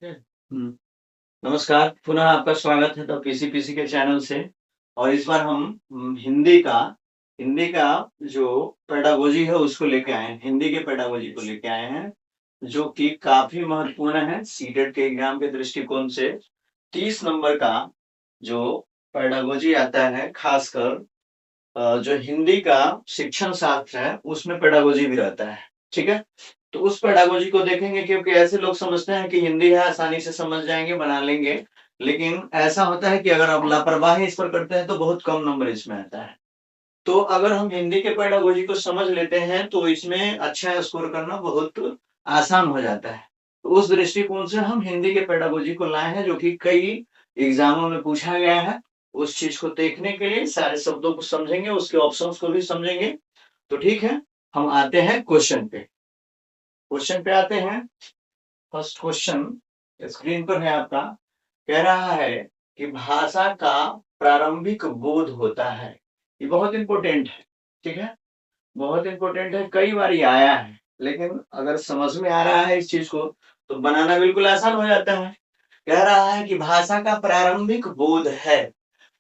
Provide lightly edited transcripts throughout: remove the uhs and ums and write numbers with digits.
हम्म, नमस्कार, पुनः आपका स्वागत है द पीसी के चैनल से। और इस बार हम हिंदी का जो पेडागोजी है उसको लेके आए हैं, हिंदी के पेडागोजी को लेके आए हैं, जो कि काफी महत्वपूर्ण है सीटेट के एग्जाम के दृष्टिकोण से। 30 नंबर का जो पेडागोजी आता है, खासकर जो हिंदी का शिक्षण शास्त्र है उसमें पेडागोजी भी रहता है। ठीक है, तो उस पेडागोजी को देखेंगे, क्योंकि ऐसे लोग समझते हैं कि हिंदी है आसानी से समझ जाएंगे, बना लेंगे। लेकिन ऐसा होता है कि अगर आप लापरवाही इस पर करते हैं तो बहुत कम नंबर इसमें आता है। तो अगर हम हिंदी के पेडागोजी को समझ लेते हैं तो इसमें अच्छा स्कोर करना बहुत आसान हो जाता है। तो उस दृष्टिकोण से हम हिंदी के पेडागोजी को लाए हैं, जो कि कई एग्जामों में पूछा गया है। उस चीज को देखने के लिए सारे शब्दों को समझेंगे, उसके ऑप्शंस को भी समझेंगे। तो ठीक है, हम आते हैं क्वेश्चन पे आते हैं। फर्स्ट क्वेश्चन स्क्रीन पर है आपका। कह रहा है कि भाषा का प्रारंभिक बोध होता है। ये बहुत इंपॉर्टेंट है। ठीक है, बहुत इंपॉर्टेंट है, कई बार ये आया है, लेकिन अगर समझ में आ रहा है इस चीज को तो बनाना बिल्कुल आसान हो जाता है। कह रहा है कि भाषा का प्रारंभिक बोध है।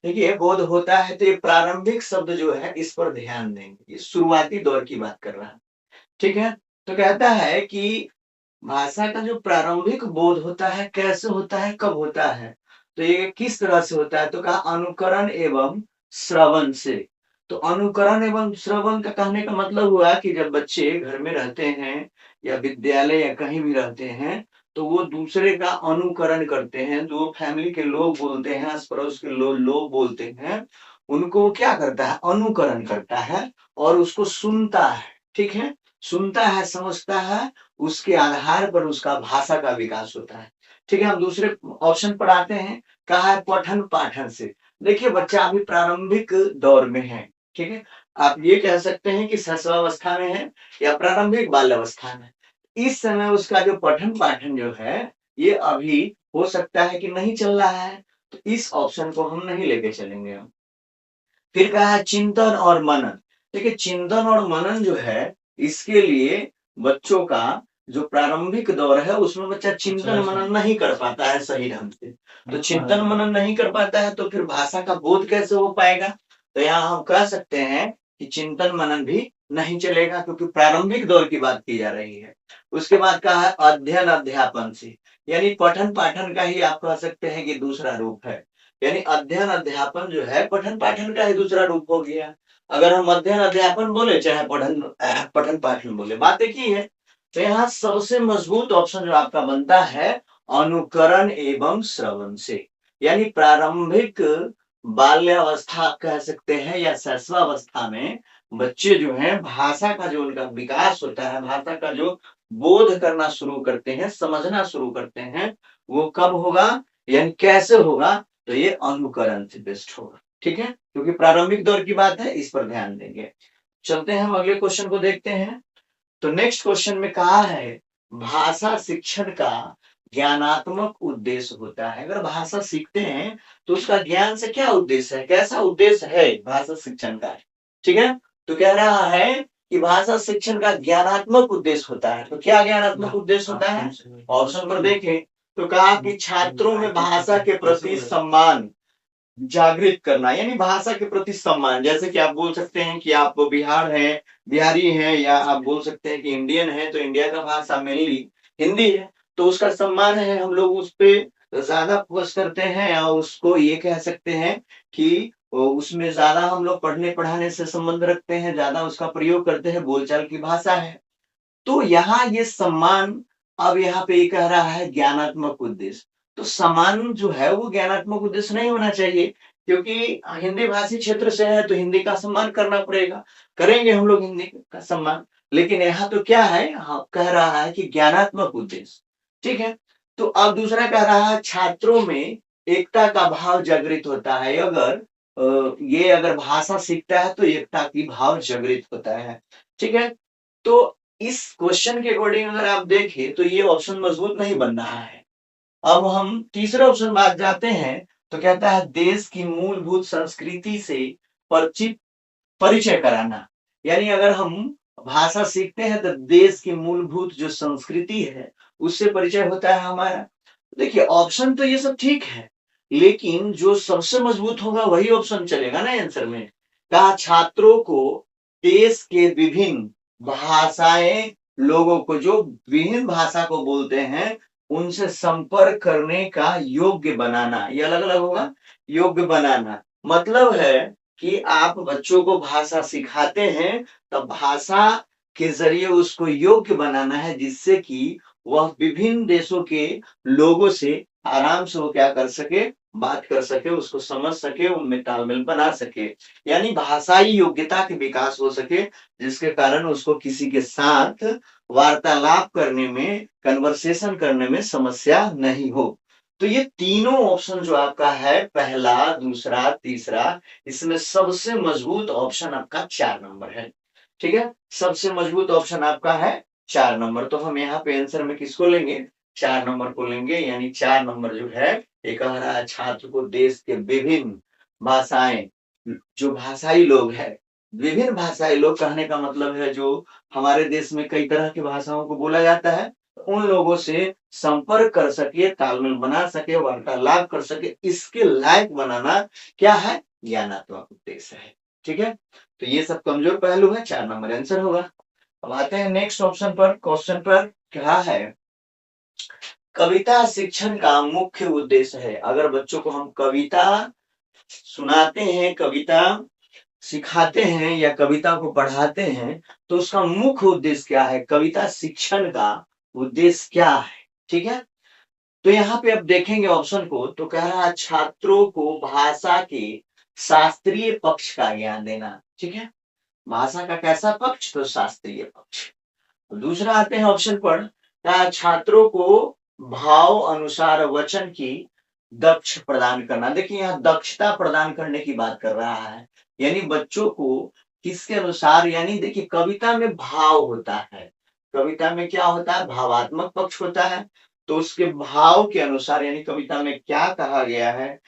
देखिए, बोध होता है तो ये प्रारंभिक शब्द जो है इस पर ध्यान देंगे, ये शुरुआती दौर की बात कर रहा है। ठीक है, तो कहता है कि भाषा का जो प्रारंभिक बोध होता है, कैसे होता है, कब होता है, तो ये किस तरह से होता है, तो कहा अनुकरण एवं श्रवण से। तो अनुकरण एवं श्रवण का कहने का मतलब हुआ कि जब बच्चे घर में रहते हैं या विद्यालय या कहीं भी रहते हैं, तो वो दूसरे का अनुकरण करते हैं। जो फैमिली के लोग बोलते हैं, आस पड़ोस के लोग बोलते हैं, उनको वो क्या करता है, अनुकरण करता है और उसको सुनता है। ठीक है, सुनता है, समझता है, उसके आधार पर उसका भाषा का विकास होता है। ठीक है, हम दूसरे ऑप्शन पर आते हैं। कहा है पठन पाठन से। देखिए, बच्चा अभी प्रारंभिक दौर में है। ठीक है, आप ये कह सकते हैं कि शिशुअवस्था में है या प्रारंभिक बाल्यावस्था में। इस समय उसका जो पठन पाठन जो है ये अभी हो सकता है कि नहीं चल रहा है, तो इस ऑप्शन को हम नहीं लेके चलेंगे हम। फिर कहा है चिंतन और मनन। देखिए, चिंतन और मनन जो है इसके लिए बच्चों का जो प्रारंभिक दौर है उसमें बच्चा चिंतन मनन नहीं कर पाता है सही ढंग से। तो चिंतन मनन नहीं कर पाता है तो फिर भाषा का बोध कैसे हो पाएगा। तो यहाँ हम कह सकते हैं कि चिंतन मनन भी नहीं चलेगा, क्योंकि प्रारंभिक दौर की बात की जा रही है। उसके बाद कहा है अध्ययन अध्यापन से, यानी पठन पाठन का ही आप कह सकते हैं कि दूसरा रूप है। यानी अध्ययन अध्यापन जो है पठन पाठन का ही दूसरा रूप हो गया। अगर हम अध्ययन अध्यापन बोले चाहे पठन पठन पाठन बोले, बात एक ही है। तो यहाँ सबसे मजबूत ऑप्शन जो आपका बनता है अनुकरण एवं श्रवण से। यानी प्रारंभिक बाल्यावस्था कह सकते हैं या शैशवावस्था में बच्चे जो हैं भाषा का जो उनका विकास होता है, भाषा का जो बोध करना शुरू करते हैं, समझना शुरू करते हैं, वो कब होगा यानी कैसे होगा, तो ये अनुकरण से बेस्ट होगा। ठीक है, क्योंकि प्रारंभिक दौर की बात है, इस पर ध्यान देंगे। चलते हैं, हम अगले क्वेश्चन को देखते हैं। तो नेक्स्ट क्वेश्चन में कहा है भाषा शिक्षण का ज्ञानात्मक उद्देश्य होता है। अगर भाषा सीखते हैं तो उसका ज्ञान से क्या उद्देश्य है, कैसा उद्देश्य है भाषा शिक्षण का। ठीक है, तो कह रहा है कि भाषा शिक्षण का ज्ञानात्मक उद्देश्य होता है। तो क्या ज्ञानात्मक उद्देश्य होता है, ऑप्शन पर देखें तो कहा कि छात्रों में भाषा के प्रति सम्मान जागृत करना, यानी भाषा के प्रति सम्मान। जैसे कि आप बोल सकते हैं कि आप बिहारी हैं, या आप बोल सकते हैं कि इंडियन है, तो इंडिया का भाषा मेनली हिंदी है, तो उसका सम्मान है, हम लोग उस पे ज्यादा फोकस करते हैं और उसको ये कह सकते हैं कि उसमें ज्यादा हम लोग पढ़ने पढ़ाने से संबंध रखते हैं, ज्यादा उसका प्रयोग करते हैं, बोलचाल की भाषा है। तो यहाँ ये सम्मान, अब यहाँ पे ये कह रहा है ज्ञानात्मक उद्देश्य। तो सम्मान जो है वो ज्ञानात्मक उद्देश्य नहीं होना चाहिए, क्योंकि हिंदी भाषी क्षेत्र से है तो हिंदी का सम्मान करना पड़ेगा, करेंगे हम लोग हिंदी का सम्मान। लेकिन यहाँ तो क्या है, हाँ, कह रहा है कि ज्ञानात्मक उद्देश्य। ठीक है, तो अब दूसरा कह रहा है छात्रों में एकता का भाव जागृत होता है। अगर ये अगर भाषा सीखता है तो एकता की भाव जागृत होता है। ठीक है, तो इस क्वेश्चन के अकॉर्डिंग अगर आप देखें तो ये ऑप्शन मजबूत नहीं बन रहा है। अब हम तीसरे ऑप्शन बात जाते हैं। तो कहता है देश की मूलभूत संस्कृति से परिचित परिचय कराना। यानी अगर हम भाषा सीखते हैं तो देश की मूलभूत जो संस्कृति है उससे परिचय होता है हमारा। देखिए ऑप्शन तो ये सब ठीक है, लेकिन जो सबसे मजबूत होगा वही ऑप्शन चलेगा ना आंसर में। कहा छात्रों को देश के विभिन्न भाषाएं, लोगों को जो विभिन्न भाषा को बोलते हैं उनसे संपर्क करने का योग्य बनाना, ये अलग अलग होगा, योग्य बनाना मतलब है कि आप बच्चों को भाषा सिखाते हैं तब भाषा के जरिए उसको योग्य बनाना है, जिससे कि वह विभिन्न देशों के लोगों से आराम से वो क्या कर सके, बात कर सके, उसको समझ सके, उनमें तालमेल बना सके, यानी भाषाई योग्यता के विकास हो सके, जिसके कारण उसको किसी के साथ वार्तालाप करने में, कन्वर्सेशन करने में समस्या नहीं हो। तो ये तीनों ऑप्शन जो आपका है, पहला, दूसरा, तीसरा, इसमें सबसे मजबूत ऑप्शन आपका 4 नंबर है। ठीक है, सबसे मजबूत ऑप्शन आपका है 4 नंबर। तो हम यहाँ पे आंसर में किसको लेंगे, 4 नंबर को लेंगे, यानी 4 नंबर जो है ये कह रहा है छात्र को देश के विभिन्न भाषाएं, जो भाषाई लोग हैं, विभिन्न भाषाई लोग कहने का मतलब है जो हमारे देश में कई तरह की भाषाओं को बोला जाता है, उन लोगों से संपर्क कर सके, तालमेल बना सके, वार्तालाप कर सके, इसके लायक बनाना क्या है, ज्ञानात्मक उद्देश्य है। ठीक है, तो ये सब कमजोर पहलू है, 4 नंबर आंसर होगा। अब आते हैं नेक्स्ट ऑप्शन पर, क्वेश्चन पर क्या है, कविता शिक्षण का मुख्य उद्देश्य है। अगर बच्चों को हम कविता सुनाते हैं, कविता सिखाते हैं या कविता को पढ़ाते हैं तो उसका मुख्य उद्देश्य क्या है, कविता शिक्षण का उद्देश्य क्या है। ठीक है, तो यहाँ पे अब देखेंगे ऑप्शन को, तो कह रहा है छात्रों को भाषा के शास्त्रीय पक्ष का ज्ञान देना। ठीक है, भाषा का कैसा पक्ष, तो शास्त्रीय पक्ष। दूसरा आते हैं ऑप्शन पर, छात्रों को भाव अनुसार वचन की दक्ष प्रदान करना। देखिए यहाँ दक्षता प्रदान करने की बात कर रहा है, यानी बच्चों को किसके अनुसार, यानी देखिए कविता में भाव होता है, कविता में क्या होता है, भावात्मक पक्ष होता है, तो उसके भाव के अनुसार, यानी कविता में क्या कहा गया है,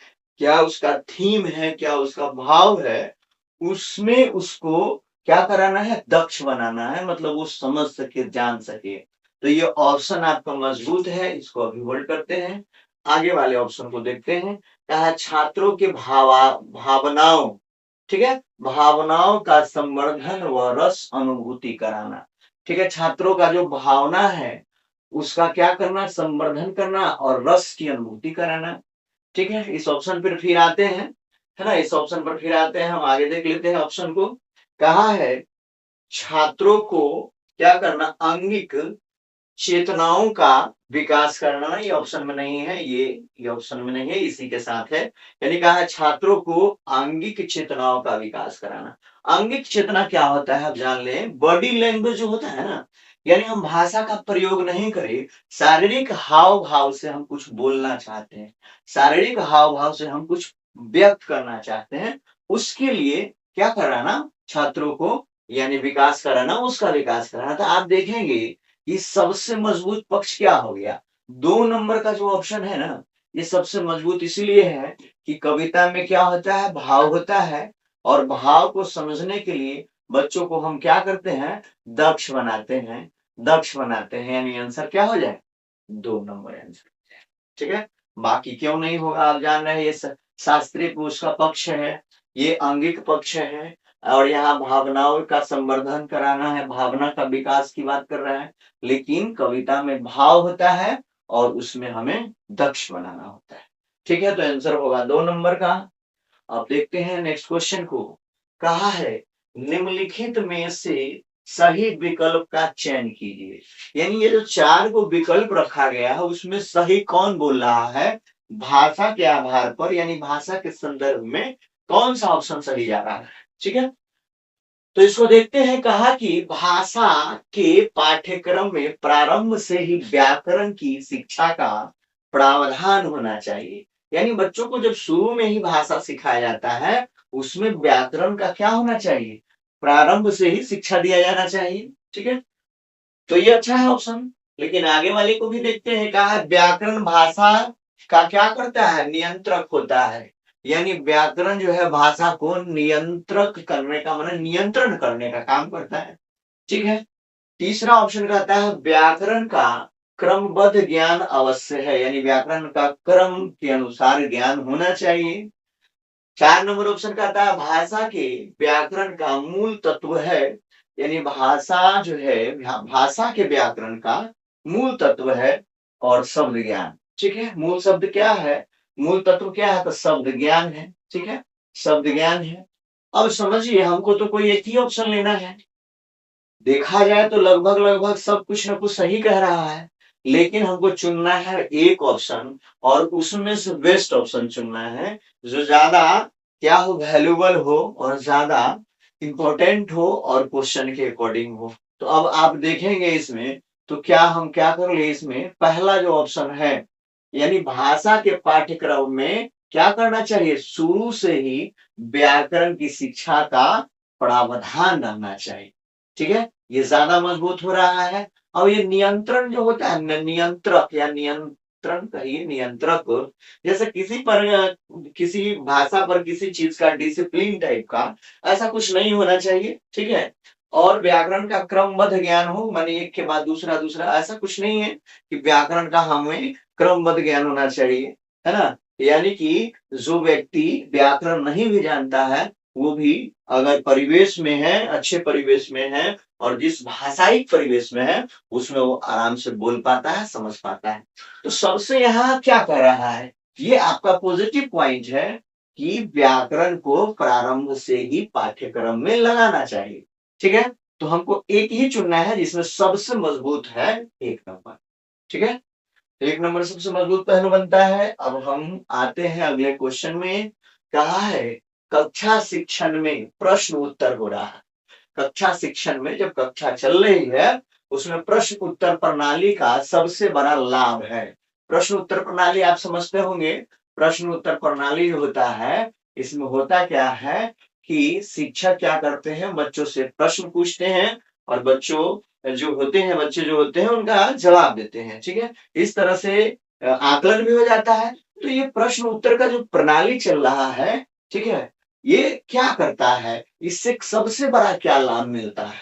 क्या उसका थीम है, क्या उसका भाव है, उसमें उसको क्या कराना है, दक्ष बनाना है, मतलब वो समझ सके, जान सके। तो ये ऑप्शन आपका मजबूत है, इसको अभी होल्ड करते हैं। आगे वाले ऑप्शन को देखते हैं, कहा छात्रों के भावनाओं, ठीक है, भावनाओं का संवर्धन व रस अनुभूति कराना। ठीक है, छात्रों का जो भावना है उसका क्या करना, संवर्धन करना और रस की अनुभूति कराना। ठीक है, इस ऑप्शन पर फिर आते हैं, है ना, इस ऑप्शन पर फिर आते हैं, हम आगे देख लेते हैं ऑप्शन को। कहा है छात्रों को क्या करना, आंगिक चेतनाओं का विकास करना। ये ऑप्शन में नहीं है, ये ऑप्शन में नहीं है, इसी के साथ है, यानी कहा है छात्रों को आंगिक चेतनाओं का विकास कराना। आंगिक चेतना क्या होता है आप जान लें, बॉडी लैंग्वेज जो होता है ना, यानी हम भाषा का प्रयोग नहीं करें, शारीरिक हाव भाव से हम कुछ बोलना चाहते हैं, शारीरिक हाव भाव से हम कुछ व्यक्त करना चाहते हैं, उसके लिए क्या कराना, छात्रों को यानी विकास कराना, उसका विकास कराना। तो आप देखेंगे ये सबसे मजबूत पक्ष क्या हो गया, 2 नंबर का जो ऑप्शन है ना, ये सबसे मजबूत इसलिए है कि कविता में क्या होता है, भाव होता है, और भाव को समझने के लिए बच्चों को हम क्या करते हैं, दक्ष बनाते हैं, दक्ष बनाते हैं, यानी आंसर क्या हो जाए, 2 नंबर आंसर। ठीक है, बाकी क्यों नहीं होगा आप जान रहे हैं, ये शास्त्रीय पुरुष का पक्ष है, ये अंगिक पक्ष है, और यहाँ भावनाओं का संवर्धन कराना है, भावना का विकास की बात कर रहा है, लेकिन कविता में भाव होता है और उसमें हमें दक्ष बनाना होता है। ठीक है, तो आंसर होगा 2 नंबर का। अब देखते हैं नेक्स्ट क्वेश्चन को, कहा है निम्नलिखित में से सही विकल्प का चयन कीजिए। यानी ये जो 4 को विकल्प रखा गया है उसमें सही कौन बोल रहा है, भाषा के आधार पर, यानी भाषा के संदर्भ में कौन सा ऑप्शन सही जा रहा है। ठीक है, तो इसको देखते हैं, कहा कि भाषा के पाठ्यक्रम में प्रारंभ से ही व्याकरण की शिक्षा का प्रावधान होना चाहिए। यानी बच्चों को जब शुरू में ही भाषा सिखाया जाता है उसमें व्याकरण का क्या होना चाहिए, प्रारंभ से ही शिक्षा दिया जाना चाहिए। ठीक है, तो ये अच्छा है ऑप्शन, लेकिन आगे वाले को भी देखते हैं, कहा व्याकरण भाषा का क्या करता है, नियंत्रक होता है, यानी व्याकरण जो है भाषा को नियंत्रक करने का, मतलब नियंत्रण करने का काम करता है। ठीक है, तीसरा ऑप्शन कहता है व्याकरण का क्रमबद्ध ज्ञान अवश्य है, यानी व्याकरण का क्रम के अनुसार ज्ञान होना चाहिए। 4 नंबर ऑप्शन कहता है भाषा के व्याकरण का मूल तत्व है, यानी भाषा जो है भाषा के व्याकरण का मूल तत्व है और शब्द ज्ञान। ठीक है, मूल शब्द क्या है, मूल तत्व क्या है, तो शब्द ज्ञान है। ठीक है, शब्द ज्ञान है। अब समझिए हमको तो कोई एक ही ऑप्शन लेना है। देखा जाए तो लगभग लगभग सब कुछ ना कुछ सही कह रहा है, लेकिन हमको चुनना है एक ऑप्शन और उसमें से बेस्ट ऑप्शन चुनना है जो ज्यादा क्या हो, वैल्यूबल हो और ज्यादा इंपॉर्टेंट हो और क्वेश्चन के अकॉर्डिंग हो। तो अब आप देखेंगे इसमें तो क्या हम क्या कर ले, इसमें पहला जो ऑप्शन है यानी भाषा के पाठ्यक्रम में क्या करना चाहिए, शुरू से ही व्याकरण की शिक्षा का प्रावधान रहना चाहिए। ठीक है, ये ज्यादा मजबूत हो रहा है। और ये नियंत्रण जो होता है नियंत्रक या नियंत्रण कहिए नियंत्रक, जैसे किसी पर किसी भाषा पर किसी चीज का डिसिप्लिन टाइप का ऐसा कुछ नहीं होना चाहिए। ठीक है, और व्याकरण का क्रमबद्ध ज्ञान हो, माने एक के बाद दूसरा दूसरा, ऐसा कुछ नहीं है कि व्याकरण का हमें क्रमबद्ध ज्ञान होना चाहिए, है ना। यानी कि जो व्यक्ति व्याकरण नहीं भी जानता है वो भी अगर परिवेश में है, अच्छे परिवेश में है और जिस भाषाई परिवेश में है उसमें वो आराम से बोल पाता है, समझ पाता है। तो सबसे यहाँ क्या कह रहा है, ये आपका पॉजिटिव पॉइंट है कि व्याकरण को प्रारंभ से ही पाठ्यक्रम में लगाना चाहिए। ठीक है, तो हमको एक ही चुनना है जिसमें सबसे मजबूत है 1 नंबर। ठीक है, 1 नंबर सबसे मजबूत पहलू बनता है। अब हम आते हैं अगले क्वेश्चन में। कहा है कक्षा शिक्षण में प्रश्न उत्तर हो रहा है। कक्षा शिक्षण में जब कक्षा चल रही है उसमें प्रश्न उत्तर प्रणाली का सबसे बड़ा लाभ है। प्रश्न उत्तर प्रणाली आप समझते होंगे। प्रश्न उत्तर प्रणाली जो होता है इसमें होता क्या है कि शिक्षक क्या करते हैं, बच्चों से प्रश्न पूछते हैं और बच्चे जो होते हैं उनका जवाब देते हैं। ठीक है, इस तरह से आकलन भी हो जाता है। तो ये प्रश्न उत्तर का जो प्रणाली चल रहा है, ठीक है, ये क्या करता है, इससे सबसे बड़ा क्या लाभ मिलता है।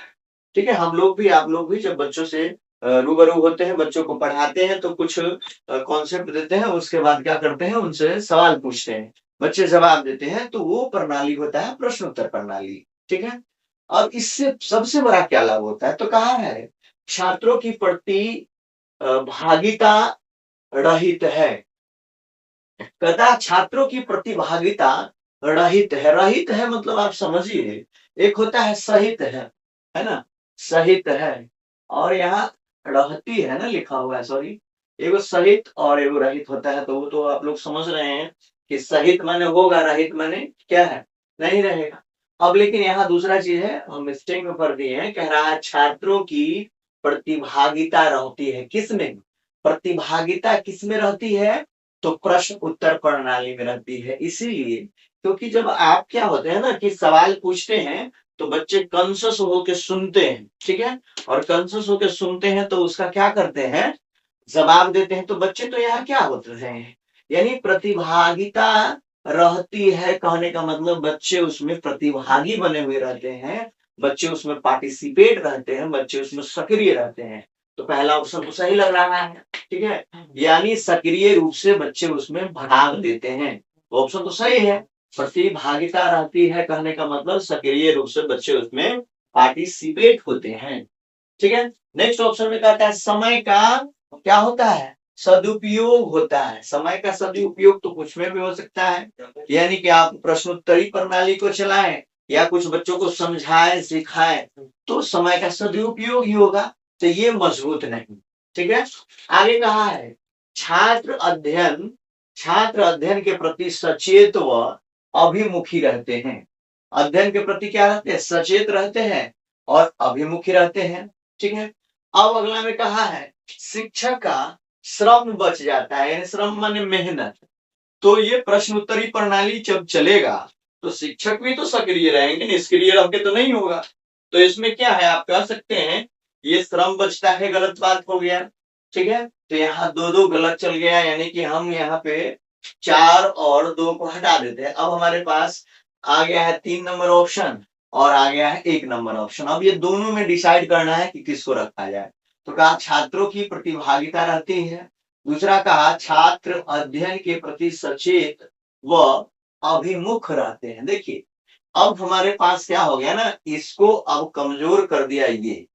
ठीक है, हम लोग भी आप लोग भी जब बच्चों से रूबरू होते हैं, बच्चों को पढ़ाते हैं तो कुछ कॉन्सेप्ट देते हैं, उसके बाद क्या करते हैं उनसे सवाल पूछते हैं, बच्चे जवाब देते हैं, तो वो प्रणाली होता है प्रश्न उत्तर प्रणाली। ठीक है, अब इससे सबसे बड़ा क्या लाभ होता है, तो कहा है छात्रों की प्रति भागिता रहित है। कदा छात्रों की प्रतिभागिता रहित है। रहित है मतलब आप समझिए, एक होता है सहित है ना, सहित है और यहाँ रहती है ना लिखा हुआ है, सॉरी, एगो सहित और एगो रहित होता है। तो वो तो आप लोग समझ रहे हैं कि सहित माने होगा, रहित माने क्या है, नहीं रहेगा। अब लेकिन यहाँ दूसरा चीज है, हम मिस्टेक में पढ़ दिए हैं, कह रहा है छात्रों की प्रतिभागिता रहती है। किसमें प्रतिभागिता किसमें रहती है, तो प्रश्न उत्तर प्रणाली में रहती है। इसीलिए क्योंकि जब आप क्या होते हैं ना कि सवाल पूछते हैं तो बच्चे कॉन्शियस होकर सुनते हैं। ठीक है, और कॉन्शियस होकर सुनते हैं तो उसका क्या करते हैं, जवाब देते हैं। तो बच्चे तो यहाँ क्या होते हैं, यानी प्रतिभागिता रहती है। कहने का मतलब बच्चे उसमें प्रतिभागी बने हुए रहते हैं, बच्चे उसमें पार्टिसिपेट रहते हैं, बच्चे उसमें सक्रिय रहते हैं। तो पहला ऑप्शन तो सही लग रहा है। ठीक है, यानी सक्रिय रूप से बच्चे उसमें भाग लेते हैं, तो ऑप्शन तो सही है। प्रतिभागिता रहती है कहने का मतलब सक्रिय रूप से बच्चे उसमें पार्टिसिपेट होते हैं। ठीक है, नेक्स्ट ऑप्शन में कहता है समय का क्या होता है, सदुपयोग होता है। समय का सदुपयोग तो कुछ में भी हो सकता है, यानी कि आप प्रश्नोत्तरी प्रणाली को चलाएं या कुछ बच्चों को समझाएं सिखाएं तो समय का सदुपयोग ही होगा। तो ये मजबूत नहीं। ठीक है, आगे कहा है छात्र अध्ययन के प्रति सचेत व अभिमुखी रहते हैं। अध्ययन के प्रति क्या रहते हैं, सचेत रहते हैं और अभिमुखी रहते हैं। ठीक है, अब अगला में कहा है शिक्षक का श्रम बच जाता है, यानी श्रम माने मेहनत। तो ये प्रश्न उत्तरी प्रणाली जब चलेगा तो शिक्षक भी तो सक्रिय रहेंगे, निष्क्रिय रह के तो नहीं होगा। तो इसमें क्या है, आप कह सकते हैं ये श्रम बचता है, गलत बात हो गया। ठीक है, तो यहाँ दो दो गलत चल गया, यानी कि हम यहाँ पे 4 और 2 को हटा देते हैं। अब हमारे पास आ गया है 3 नंबर ऑप्शन और आ गया है 1 नंबर ऑप्शन। अब ये दोनों में डिसाइड करना है कि किसको रखा जाए। तो कहा छात्रों की प्रतिभागिता रहती है। दूसरा कहा छात्र अध्ययन के प्रति सचेत व अभिमुख रहते हैं। देखिए अब हमारे पास क्या हो गया ना, इसको अब कमजोर कर दिया ये।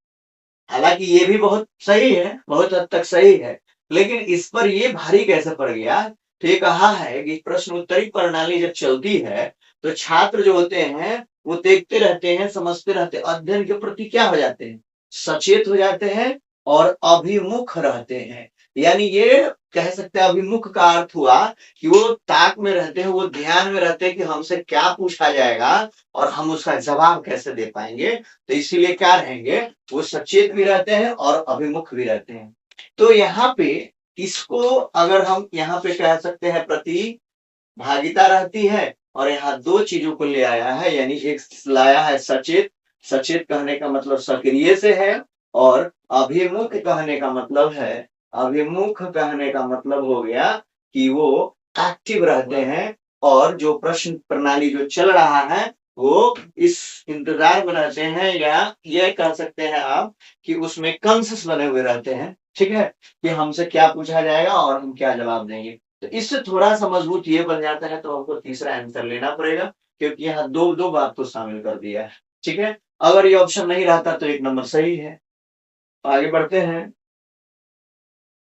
हालांकि ये भी बहुत सही है, बहुत हद तक सही है, लेकिन इस पर ये भारी कैसे पड़ गया। तो ये कहा है कि प्रश्नोत्तरी प्रणाली जब चलती है तो छात्र जो होते हैं वो देखते रहते हैं, समझते रहते हैं, अध्ययन के प्रति क्या हो जाते हैं, सचेत हो जाते हैं और अभिमुख रहते हैं। यानी ये कह सकते हैं अभिमुख का अर्थ हुआ कि वो ताक में रहते हैं, वो ध्यान में रहते हैं कि हमसे क्या पूछा जाएगा और हम उसका जवाब कैसे दे पाएंगे। तो इसीलिए क्या रहेंगे, वो सचेत भी रहते हैं और अभिमुख भी रहते हैं। तो यहाँ पे इसको अगर हम यहाँ पे कह सकते हैं प्रतिभागिता रहती है, और यहाँ दो चीजों को ले आया है, यानी एक लाया है सचेत। सचेत कहने का मतलब सक्रिय से है, और अभिमुख कहने का मतलब है, अभिमुख कहने का मतलब हो गया कि वो एक्टिव रहते हैं, और जो प्रश्न प्रणाली जो चल रहा है वो इस इंतजार में रहते हैं, या ये कह सकते हैं आप कि उसमें कॉन्शियस बने हुए रहते हैं। ठीक है, कि हमसे क्या पूछा जाएगा और हम क्या जवाब देंगे। तो इससे थोड़ा सा मजबूत ये बन जाता है, तो हमको तीसरा आंसर लेना पड़ेगा, क्योंकि यहाँ दो दो बात को शामिल कर दिया है। ठीक है, अगर ये ऑप्शन नहीं रहता तो एक नंबर सही है। आगे बढ़ते हैं।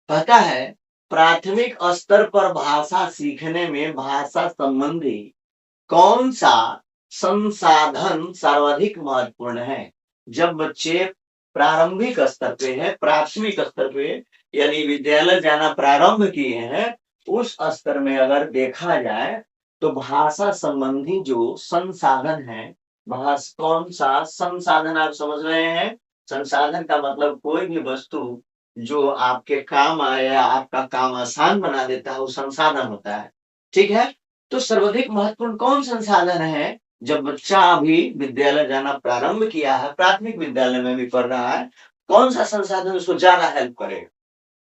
कहता है प्राथमिक स्तर पर भाषा सीखने में भाषा संबंधी कौन सा संसाधन सर्वाधिक महत्वपूर्ण है। जब बच्चे प्रारंभिक स्तर पे है, प्राथमिक स्तर पे यानी विद्यालय जाना प्रारंभ किए हैं, उस स्तर में अगर देखा जाए तो भाषा संबंधी जो संसाधन है, कौन सा संसाधन आप समझ रहे हैं। संसाधन का मतलब कोई भी वस्तु जो आपके काम आए या आपका काम आसान बना देता है, वो संसाधन होता है। ठीक है, तो सर्वाधिक महत्वपूर्ण कौन संसाधन है। जब बच्चा अभी विद्यालय जाना प्रारंभ किया है, प्राथमिक विद्यालय में भी पढ़ रहा है, कौन सा संसाधन उसको ज्यादा हेल्प करेगा।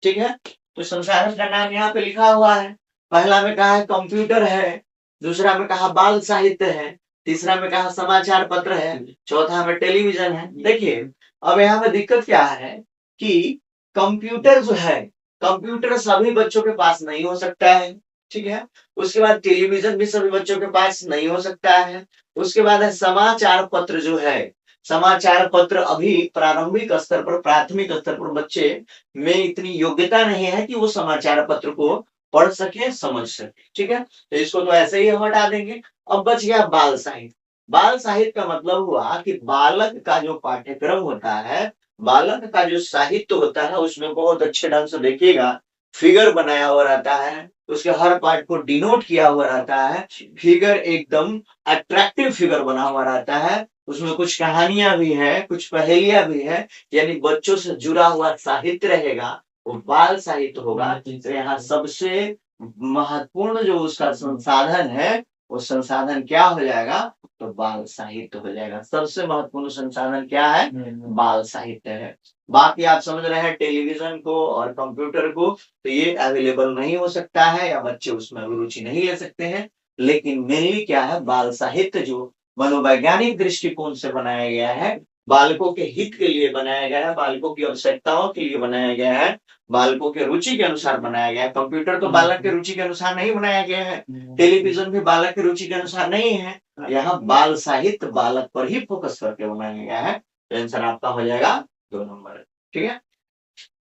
ठीक है, तो संसाधन का नाम यहाँ पे लिखा हुआ है। पहला में कहा है कंप्यूटर है, दूसरा में कहा बाल साहित्य है, तीसरा में कहा समाचार पत्र है, चौथा में टेलीविजन है। देखिए अब यहाँ पे दिक्कत क्या है कि कंप्यूटर जो है, कंप्यूटर सभी बच्चों के पास नहीं हो सकता है। ठीक है, उसके बाद टेलीविजन भी सभी बच्चों के पास नहीं हो सकता है। उसके बाद है समाचार पत्र जो है, समाचार पत्र अभी प्रारंभिक स्तर पर, प्राथमिक स्तर पर बच्चे में इतनी योग्यता नहीं है कि वो समाचार पत्र को पढ़ सके, समझ सके। ठीक है, तो इसको तो ऐसे ही हम हटा देंगे। अब बच गया बाल साहित्य। बाल साहित्य का मतलब हुआ कि बालक का जो पाठ्यक्रम होता है, बालक का जो साहित्य होता है, उसमें बहुत अच्छे ढंग से देखिएगा फिगर बनाया हुआ रहता है, उसके हर पार्ट को डिनोट किया हुआ रहता है, फिगर एकदम अट्रैक्टिव फिगर बना हुआ रहता है, उसमें कुछ कहानियां भी है, कुछ पहेलियां भी है, यानी बच्चों से जुड़ा हुआ साहित्य रहेगा, वो बाल साहित्य होगा। तो यहाँ सबसे महत्वपूर्ण जो उसका संसाधन है, वो संसाधन क्या हो जाएगा, तो बाल साहित्य हो जाएगा। सबसे महत्वपूर्ण संसाधन क्या है, बाल साहित्य है। बाकी आप समझ रहे हैं टेलीविजन को और कंप्यूटर को, तो ये अवेलेबल नहीं हो सकता है, या बच्चे उसमें रुचि नहीं ले सकते हैं। लेकिन मेनली क्या है, बाल साहित्य जो मनोवैज्ञानिक दृष्टिकोण से बनाया गया है, बालकों के हित के लिए बनाया गया है, बालकों की आवश्यकताओं के लिए बनाया गया है, बालकों के रुचि के अनुसार बनाया गया है। कंप्यूटर तो बालक के रुचि के अनुसार नहीं बनाया गया है, टेलीविजन भी बालक के रुचि के अनुसार नहीं है। यहाँ बाल साहित्य बालक पर ही फोकस करके बनाया गया है। तो आंसर आपका हो जाएगा 2 नंबर। ठीक है,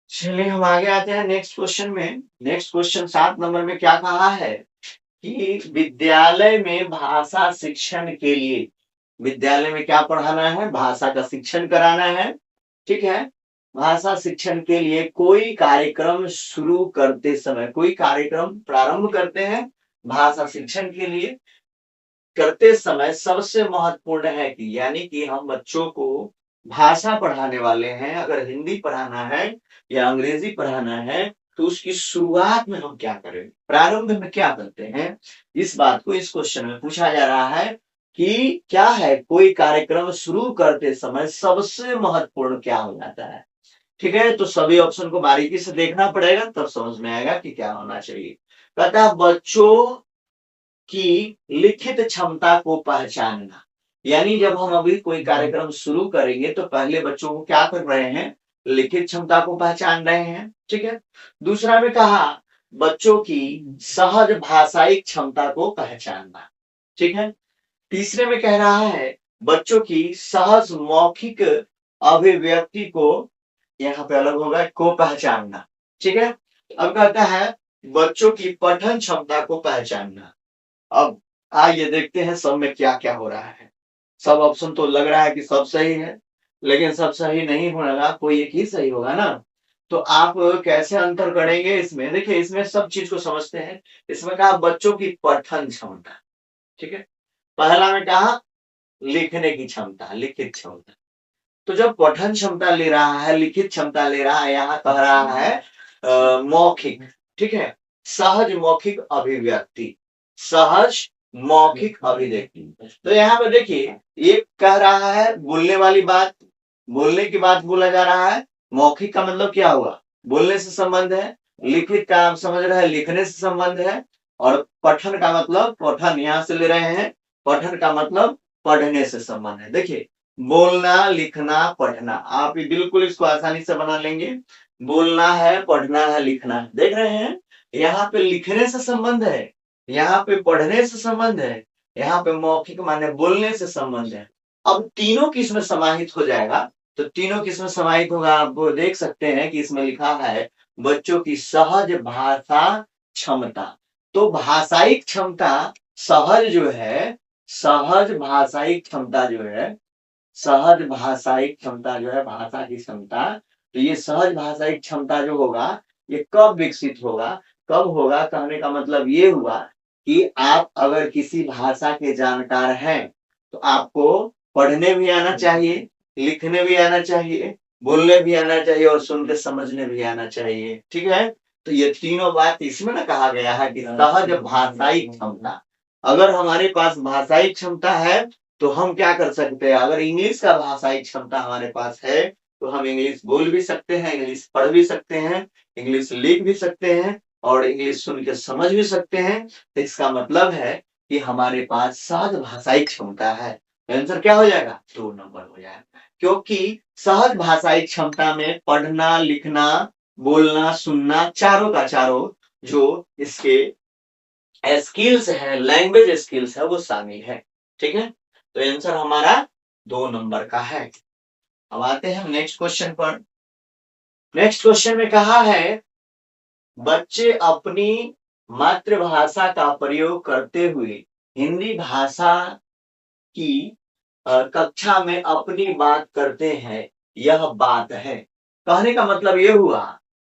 चलिए हम आगे आते हैं नेक्स्ट क्वेश्चन में। नेक्स्ट क्वेश्चन 7 नंबर में क्या कहा है कि विद्यालय में भाषा शिक्षण के लिए, विद्यालय में क्या पढ़ाना है, भाषा का शिक्षण कराना है। ठीक है, भाषा शिक्षण के लिए कोई कार्यक्रम शुरू करते समय, कोई कार्यक्रम प्रारंभ करते हैं भाषा शिक्षण के लिए, करते समय सबसे महत्वपूर्ण है कि, यानी कि हम बच्चों को भाषा पढ़ाने वाले हैं, अगर हिंदी पढ़ाना है या अंग्रेजी पढ़ाना है, तो उसकी शुरुआत में हम क्या करें, प्रारंभ में क्या करते हैं। इस बात को इस क्वेश्चन में पूछा जा रहा है कि क्या है, कोई कार्यक्रम शुरू करते समय सबसे महत्वपूर्ण क्या हो जाता है। ठीक है, तो सभी ऑप्शन को बारीकी से देखना पड़ेगा, तब समझ में आएगा कि क्या होना चाहिए। कहता है बच्चों की लिखित क्षमता को पहचानना, यानी जब हम अभी कोई कार्यक्रम शुरू करेंगे तो पहले बच्चों को क्या कर रहे हैं, लिखित क्षमता को पहचान रहे हैं, ठीक है। दूसरा में कहा बच्चों की सहज भाषाई क्षमता को पहचानना, ठीक है। तीसरे में कह रहा है बच्चों की सहज मौखिक अभिव्यक्ति को, यहाँ पे अलग होगा, को पहचानना, ठीक है। अब कहता है बच्चों की पठन क्षमता को पहचानना। अब आइए देखते हैं सब में क्या क्या हो रहा है। सब ऑप्शन तो लग रहा है कि सब सही है, लेकिन सब सही नहीं होगा, कोई एक ही सही होगा ना। तो आप कैसे अंतर करेंगे इसमें? देखिए इसमें सब चीज को समझते हैं। इसमें कहा बच्चों की पठन क्षमता, ठीक है। पहला में कहा लिखने की क्षमता, लिखित क्षमता। तो जब पठन क्षमता ले रहा है, लिखित क्षमता ले रहा है, यहाँ कह रहा है मौखिक, ठीक है, सहज मौखिक अभिव्यक्ति, सहज मौखिक अभिव्यक्ति। तो यहाँ पे देखिए एक कह रहा है बोलने वाली बात, बोलने की बात बोला जा रहा है। मौखिक का मतलब क्या हुआ? बोलने से संबंध है। लिखित का आप समझ रहे हैं लिखने से संबंध है। और पठन का मतलब, पठन यहाँ से ले रहे हैं, पठन का मतलब पढ़ने से संबंध है। देखिए बोलना, लिखना, पढ़ना, आप बिल्कुल इसको आसानी से बना लेंगे। बोलना है, पढ़ना है, लिखना है। देख रहे हैं यहाँ पे लिखने से संबंध है, यहाँ पे पढ़ने से संबंध है, यहाँ पे मौखिक माने बोलने से संबंध है। अब तीनों किसमें समाहित हो जाएगा? तो तीनों किसमें समाहित होगा? आप देख सकते हैं कि इसमें लिखा है बच्चों की सहज भाषा क्षमता। तो भाषाई क्षमता सहज जो है, सहज भाषाई क्षमता जो है, सहज भाषाई क्षमता जो है, भाषा की क्षमता, तो ये सहज भाषाई क्षमता जो होगा ये कब विकसित होगा? कब होगा? कहने का मतलब ये हुआ कि आप अगर किसी भाषा के जानकार हैं तो आपको पढ़ने भी आना चाहिए, लिखने भी आना चाहिए, बोलने भी आना चाहिए और सुन के समझने भी आना चाहिए, ठीक है। तो ये तीनों बात इसमें ना कहा गया है कि सहज भाषाई क्षमता। अगर हमारे पास भाषाई क्षमता है तो हम क्या कर सकते हैं? अगर इंग्लिश का भाषाई क्षमता हमारे पास है तो हम इंग्लिश बोल भी सकते हैं, इंग्लिश पढ़ भी सकते हैं, इंग्लिश लिख भी सकते हैं और इंग्लिश सुन के समझ भी सकते हैं। तो इसका मतलब है कि हमारे पास सहज भाषाई क्षमता है। आंसर क्या हो जाएगा? 2 नंबर हो जाएगा। क्योंकि सहज भाषाई क्षमता में पढ़ना, लिखना, बोलना, सुनना, चारों का चारों जो इसके स्किल्स है, लैंग्वेज स्किल्स है, वो शामिल है, ठीक है। तो आंसर हमारा 2 नंबर का है। अब आते हैं नेक्स्ट क्वेश्चन पर। नेक्स्ट क्वेश्चन में कहा है बच्चे अपनी मातृभाषा का प्रयोग करते हुए हिंदी भाषा की कक्षा में अपनी बात करते हैं, यह बात है। कहने का मतलब ये हुआ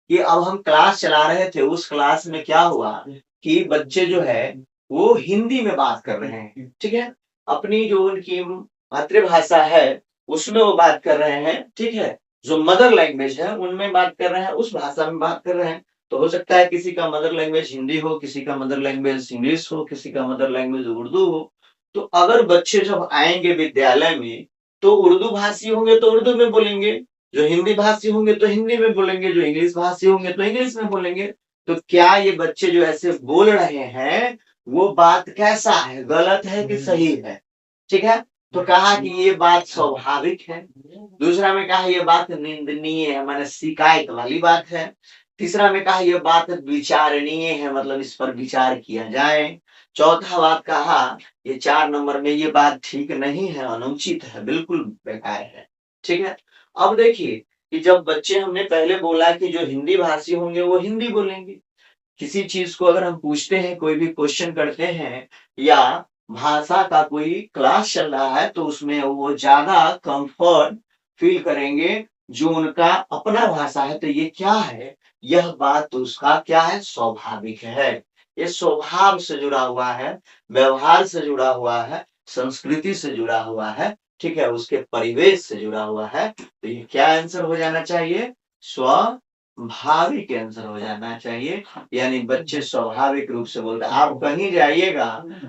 कि अब हम क्लास चला रहे थे, उस क्लास में क्या हुआ कि बच्चे जो है वो हिंदी में बात कर रहे हैं, ठीक है। अपनी जो उनकी मातृभाषा है उसमें वो बात कर रहे हैं, ठीक है। जो मदर लैंग्वेज है उनमें बात कर रहे हैं, उस भाषा में बात कर रहे हैं। तो हो सकता है किसी का मदर लैंग्वेज हिंदी हो, किसी का मदर लैंग्वेज इंग्लिश हो, किसी का मदर लैंग्वेज उर्दू हो। तो अगर बच्चे जब आएंगे विद्यालय में तो उर्दू भाषी होंगे तो उर्दू में बोलेंगे, जो हिंदी भाषी होंगे तो हिंदी में बोलेंगे, जो इंग्लिश भाषी होंगे तो इंग्लिश में बोलेंगे। तो क्या ये बच्चे जो ऐसे बोल रहे हैं वो बात कैसा है, गलत है कि सही है? ठीक है। तो कहा कि ये बात स्वाभाविक है। दूसरा में कहा ये बात निंदनीय है, माने शिकायत वाली बात है। तीसरा में कहा ये बात विचारणीय है, मतलब इस पर विचार किया जाए। चौथा बात कहा ये 4 नंबर में ये बात ठीक नहीं है, अनुचित है, बिल्कुल बेकार है, ठीक है। अब देखिए कि जब बच्चे, हमने पहले बोला कि जो हिंदी भाषी होंगे वो हिंदी बोलेंगे। किसी चीज को अगर हम पूछते हैं, कोई भी क्वेश्चन करते हैं या भाषा का कोई क्लास चल रहा है तो उसमें वो ज्यादा कंफर्ट फील करेंगे जो उनका अपना भाषा है। तो ये क्या है? यह बात तो उसका क्या है? स्वाभाविक है। ये स्वभाव से जुड़ा हुआ है, व्यवहार से जुड़ा हुआ है, संस्कृति से जुड़ा हुआ है, ठीक है, उसके परिवेश से जुड़ा हुआ है। तो ये क्या आंसर हो जाना चाहिए? स्वाभाविक आंसर हो जाना चाहिए। यानी बच्चे स्वाभाविक रूप से बोलते हैं। आप कहीं जाइएगा,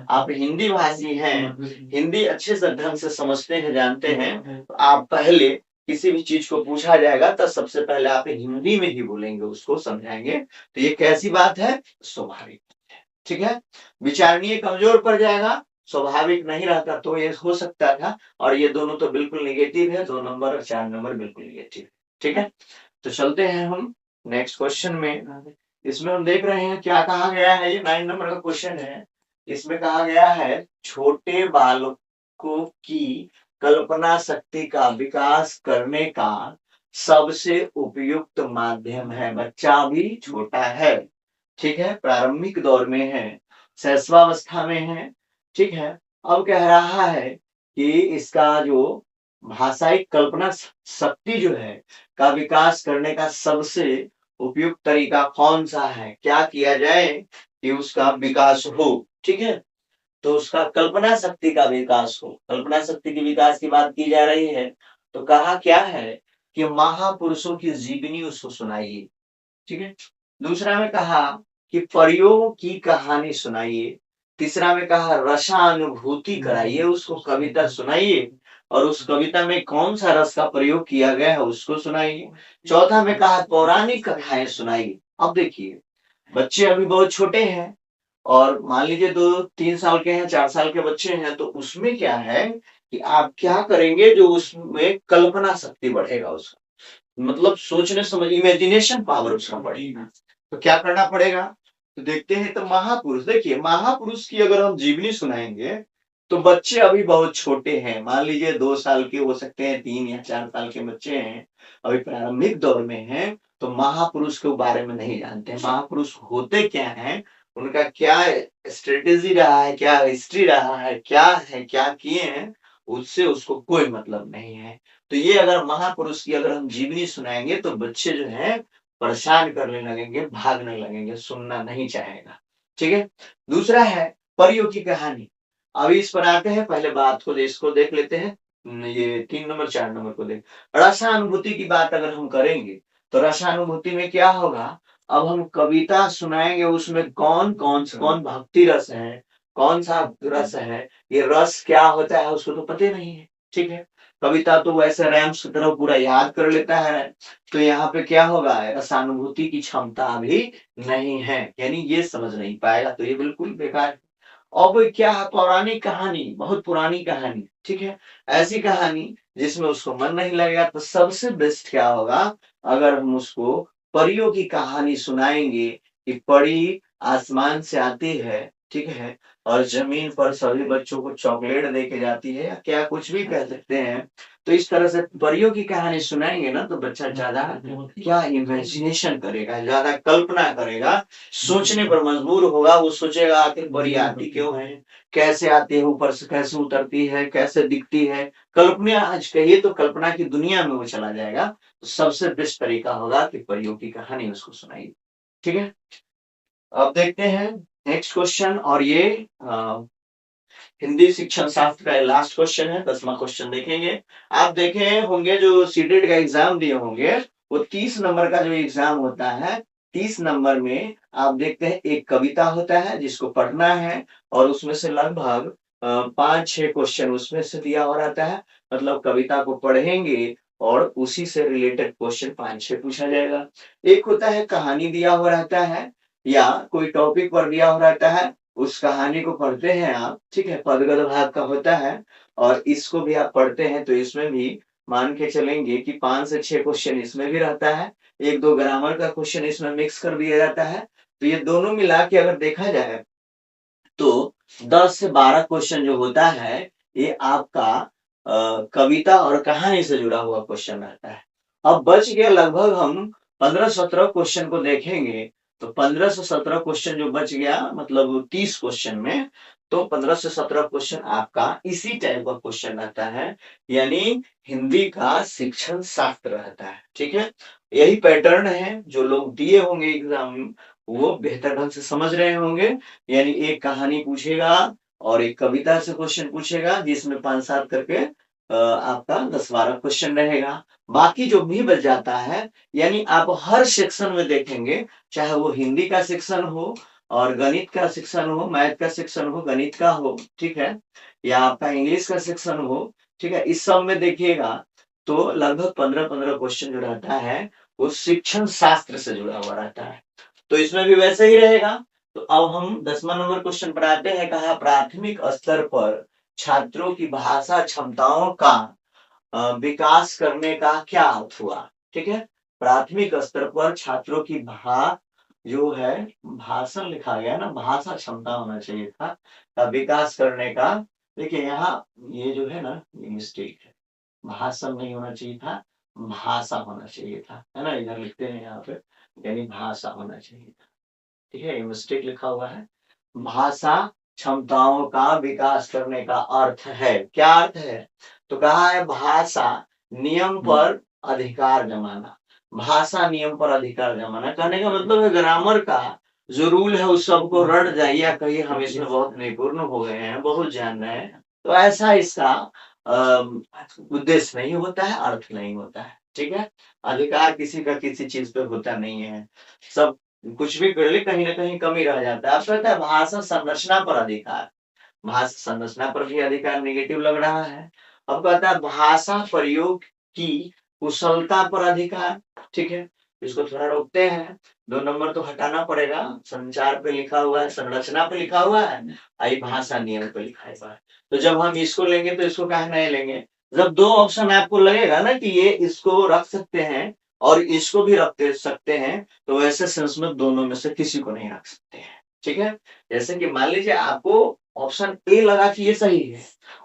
आप हिंदी भाषी हैं, हिंदी अच्छे से ढंग से समझते हैं, जानते हैं, तो आप पहले किसी भी चीज को पूछा जाएगा तो सबसे पहले आप हिंदी में ही बोलेंगे, उसको समझाएंगे। तो ये कैसी बात है? स्वाभाविक, ठीक है। विचारणीय कमजोर पड़ जाएगा, स्वाभाविक नहीं रहता तो ये हो सकता था। और ये दोनों तो बिल्कुल निगेटिव है, 2 नंबर और 4 नंबर बिल्कुल निगेटिव। ठीक है, तो चलते हैं हम नेक्स्ट क्वेश्चन में। इसमें हम देख रहे हैं क्या कहा गया है, ये 9 नंबर का क्वेश्चन है। इसमें कहा गया है छोटे बालकों की कल्पना शक्ति का विकास करने का सबसे उपयुक्त माध्यम है। बच्चा अभी छोटा है, ठीक है, प्रारंभिक दौर में है, शैशवावस्था में है, ठीक है। अब कह रहा है कि इसका जो भाषाई कल्पना शक्ति जो है का विकास करने का सबसे उपयुक्त तरीका कौन सा है, क्या किया जाए कि उसका विकास हो, ठीक है। तो उसका कल्पना शक्ति का विकास हो, कल्पना शक्ति के विकास की बात की जा रही है। तो कहा क्या है कि महापुरुषों की जीवनी उसको सुनाइए, ठीक है। दूसरा में कहा कि परियों की कहानी सुनाइए। तीसरा में कहा रसानुभूति कराइए, उसको कविता सुनाइए और उस कविता में कौन सा रस का प्रयोग किया गया है उसको सुनाइए। चौथा में कहा पौराणिक कथाएं सुनाइए। अब देखिए बच्चे अभी बहुत छोटे हैं और मान लीजिए 2-3 साल के हैं, 4 साल के बच्चे हैं, तो उसमें क्या है कि आप क्या करेंगे, जो उसमें कल्पना शक्ति बढ़ेगा, उसका मतलब सोचने समझ इमेजिनेशन पावर उसका बढ़ेगा। तो क्या करना पड़ेगा, तो देखते हैं। तो महापुरुष, देखिए महापुरुष की अगर हम जीवनी सुनाएंगे तो बच्चे अभी बहुत छोटे हैं, मान लीजिए 2 साल के हो सकते हैं, 3 या 4 साल के बच्चे हैं, अभी प्रारंभिक दौर में हैं, तो महापुरुष के बारे में नहीं जानते हैं महापुरुष होते क्या हैं, उनका क्या स्ट्रेटेजी रहा है, क्या हिस्ट्री रहा है, क्या किए हैं, उससे उसको कोई मतलब नहीं है। तो ये अगर महापुरुष की अगर हम जीवनी सुनाएंगे तो बच्चे जो है परेशान करने लगेंगे, भागने लगेंगे, सुनना नहीं चाहेगा, ठीक है। दूसरा है परियों की कहानी। अभी इस पर आते हैं, पहले बात को इसको देख लेते हैं। ये 3 नंबर 4 नंबर को देख, रसानुभूति की बात अगर हम करेंगे तो रसानुभूति में क्या होगा, अब हम कविता सुनाएंगे, उसमें कौन भक्ति रस है, कौन सा रस है, ये रस क्या होता है उसको तो पता नहीं है, ठीक है। कविता तो वैसे रैम्स की तरह पूरा याद कर लेता है, तो यहाँ पे क्या होगा, रसानुभूति की क्षमता भी नहीं है, यानी ये समझ नहीं पाएगा, तो ये बिल्कुल बेकार है। अब क्या है, पौराणिक कहानी, बहुत पुरानी कहानी, ठीक है, ऐसी कहानी जिसमें उसको मन नहीं लगेगा, तो सबसे बेस्ट क्या होगा, अगर हम उसको परियों की कहानी सुनाएंगे कि परी आसमान से आती है, ठीक है, और जमीन पर सभी बच्चों को चॉकलेट दे के जाती है, या क्या कुछ भी कह सकते हैं। तो इस तरह से परियों की कहानी सुनाएंगे ना, तो बच्चा ज्यादा क्या इमेजिनेशन करेगा, ज्यादा कल्पना करेगा, सोचने पर मजबूर होगा, वो सोचेगा आखिर परी आती क्यों है, कैसे आती है, ऊपर से कैसे उतरती है, कैसे दिखती है, कल्पना आज कहिए तो कल्पना की दुनिया में वो चला जाएगा। तो सबसे बेस्ट तरीका होगा कि परियों की कहानी उसको सुनाइए, ठीक है। अब देखते हैं नेक्स्ट क्वेश्चन, और ये हिंदी शिक्षण शास्त्र का लास्ट क्वेश्चन है, 10वां क्वेश्चन देखेंगे। आप देखे होंगे जो सीटेट का एग्जाम दिए होंगे, वो 30 नंबर का जो एग्जाम होता है, 30 नंबर में आप देखते हैं एक कविता होता है जिसको पढ़ना है, और उसमें से लगभग 5-6 क्वेश्चन उसमें से दिया हो रहता है, मतलब कविता को पढ़ेंगे और उसी से रिलेटेड क्वेश्चन 5-6 पूछा जाएगा। एक होता है कहानी दिया हुआ रहता है, या कोई टॉपिक पर दिया हुआ रहता है, उस कहानी को पढ़ते हैं आप, ठीक है, पदगत भाग का होता है, और इसको भी आप पढ़ते हैं, तो इसमें भी मान के चलेंगे कि 5 से 6 क्वेश्चन इसमें भी रहता है, 1-2 ग्रामर का क्वेश्चन इसमें मिक्स कर दिया जाता है। तो ये दोनों मिला के अगर देखा जाए तो 10 से 12 क्वेश्चन जो होता है, ये आपका कविता और कहानी से जुड़ा हुआ क्वेश्चन रहता है। अब बच गया लगभग हम 15-17 क्वेश्चन को देखेंगे, तो 15 से 17 क्वेश्चन जो बच गया, मतलब 30 क्वेश्चन में, तो 15 से 17 क्वेश्चन आपका इसी टाइप का क्वेश्चन रहता है, यानी हिंदी का शिक्षण शास्त्र रहता है, ठीक है। यही पैटर्न है, जो लोग दिए होंगे एग्जाम वो बेहतर ढंग से समझ रहे होंगे, यानी एक कहानी पूछेगा और एक कविता से क्वेश्चन पूछेगा, जिसमें 5-7 करके आपका 10-12 क्वेश्चन रहेगा। बाकी जो भी बच जाता है, यानी आप हर सेक्शन में देखेंगे, चाहे वो हिंदी का सेक्शन हो और गणित का सेक्शन हो, मैथ का सेक्शन हो, गणित का हो, ठीक है, या आपका इंग्लिश का सेक्शन हो, ठीक है, इस सब में देखिएगा तो लगभग 15-15 क्वेश्चन जो रहता है वो शिक्षण शास्त्र से जुड़ा हुआ रहता है। तो इसमें भी वैसे ही रहेगा। तो अब हम 10वां नंबर क्वेश्चन पर आते हैं। कहा प्राथमिक स्तर पर छात्रों की भाषा क्षमताओं का विकास करने का क्या अर्थ हुआ। ठीक है। प्राथमिक स्तर पर छात्रों की जो है भाषण लिखा गया ना, भाषा क्षमता होना चाहिए था का विकास करने का। देखिए यहाँ ये जो है ना, ये मिस्टेक है, भाषण नहीं होना चाहिए था, भाषा होना चाहिए था, है ना, इधर लिखते हैं यहाँ पे, यानी भाषा होना चाहिए था। ठीक है, ये मिस्टेक लिखा हुआ है। भाषा क्षमताओं का विकास करने का अर्थ है, क्या अर्थ है? तो कहा है भाषा नियम पर अधिकार जमाना। भाषा नियम पर अधिकार जमाना कहने का मतलब है ग्रामर का जो रूल है उस सबको रट जाइए, या कहीं हम इसमें बहुत निपुण हो गए हैं, बहुत जान रहे हैं, तो ऐसा इसका उद्देश्य नहीं होता है, अर्थ नहीं होता है। ठीक है, अधिकार किसी का किसी चीज पे होता नहीं है, सब कुछ भी कर ले कहीं ना कहीं कमी रह जाता है। अब कहता है भाषा संरचना पर अधिकार, भाषा संरचना पर भी अधिकार नेगेटिव लग रहा है। अब कहता है भाषा प्रयोग की कुशलता पर अधिकार। ठीक है, इसको थोड़ा रोकते हैं, 2 नंबर तो हटाना पड़ेगा, संचार पे लिखा हुआ है, संरचना पे लिखा हुआ है, आई भाषा नियम पे लिखा हुआ है। तो जब हम इसको लेंगे तो इसको कहा नहीं लेंगे। जब 2 ऑप्शन आपको लगेगा ना कि ये इसको रख सकते हैं और इसको भी रख सकते हैं, तो वैसे सेंस में दोनों में से किसी को नहीं रख सकते हैं। ठीक है, जैसे कि मान लीजिए आपको ऑप्शन ए लगा कि ये सही है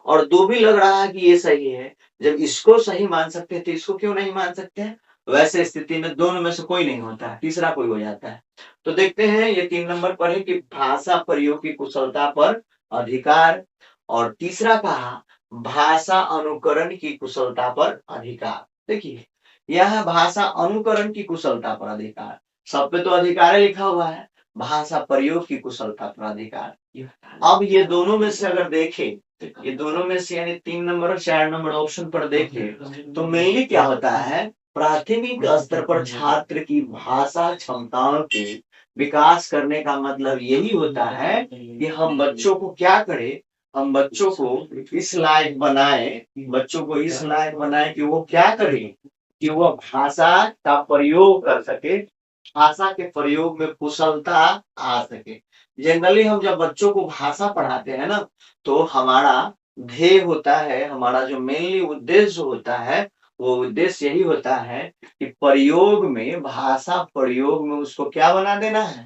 और 2 भी लग रहा है कि ये सही है, जब इसको सही मान सकते हैं तो इसको क्यों नहीं मान सकते हैं? वैसे स्थिति में दोनों में से कोई नहीं होता है, तीसरा कोई हो जाता है। तो देखते हैं ये 3 नंबर पर है कि भाषा प्रयोग की कुशलता पर अधिकार, और तीसरा कहा भाषा अनुकरण की कुशलता पर अधिकार। देखिए यह भाषा अनुकरण की कुशलता पर अधिकार, सब पे तो अधिकार लिखा हुआ है, भाषा प्रयोग की कुशलता पर अधिकार। अब ये दोनों में से अगर देखें, ये दोनों में से यानी 3 नंबर और 4 नंबर ऑप्शन पर देखें तो मेनली क्या होता है, प्राथमिक स्तर पर छात्र की भाषा क्षमताओं के विकास करने का मतलब यही होता है कि हम बच्चों को क्या करें, हम बच्चों को इस लायक बनाए, बच्चों को इस लायक बनाए कि वो क्या करें, कि वो भाषा का प्रयोग कर सके, भाषा के प्रयोग में कुशलता आ सके। जनरली हम जब बच्चों को भाषा पढ़ाते हैं ना, तो हमारा ध्येय होता है, हमारा जो मेनली उद्देश्य होता है, वो उद्देश्य यही होता है कि प्रयोग में, भाषा प्रयोग में उसको क्या बना देना है,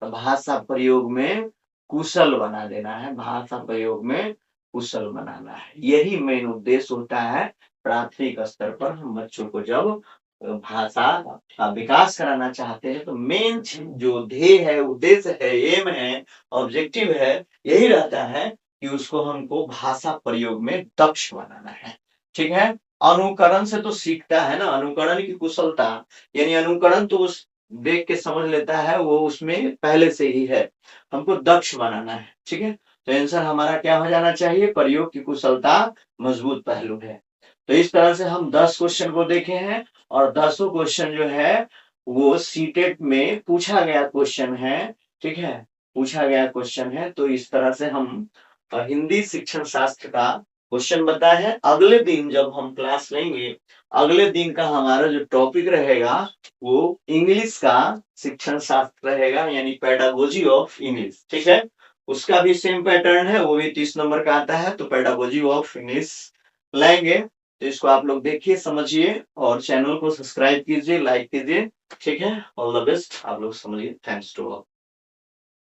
तो भाषा प्रयोग में कुशल बना देना है, भाषा प्रयोग में कुशल बनाना है। यही मेन उद्देश्य होता है प्राथमिक स्तर पर हम बच्चों को जब भाषा का विकास कराना चाहते हैं, तो मेन जो ध्येय है, उद्देश्य है, एम है, ऑब्जेक्टिव है, यही रहता है कि उसको हमको भाषा प्रयोग में दक्ष बनाना है। ठीक है, अनुकरण से तो सीखता है ना, अनुकरण की कुशलता, यानी अनुकरण तो उस देख के समझ लेता है, वो उसमें पहले से ही है, हमको दक्ष बनाना है। ठीक है, तो आंसर हमारा क्या हो जाना चाहिए, प्रयोग की कुशलता मजबूत पहलू है। तो इस तरह से हम 10 क्वेश्चन को देखे हैं, और 10 क्वेश्चन जो है वो सीटेट में पूछा गया क्वेश्चन है। ठीक है, पूछा गया क्वेश्चन है। तो इस तरह से हम हिंदी शिक्षण शास्त्र का क्वेश्चन बताए हैं। अगले दिन जब हम क्लास लेंगे, अगले दिन का हमारा जो टॉपिक रहेगा वो इंग्लिश का शिक्षण शास्त्र रहेगा, यानी पेडागोजी ऑफ इंग्लिश। ठीक है, उसका भी सेम पैटर्न है, वो भी 30 नंबर का आता है। तो पेडागोजी ऑफ इंग्लिश लाएंगे, तो इसको आप लोग देखिए, समझिए, और चैनल को सब्सक्राइब कीजिए, लाइक कीजिए। ठीक है, ऑल द बेस्ट, आप लोग समझिए। Thanks to all.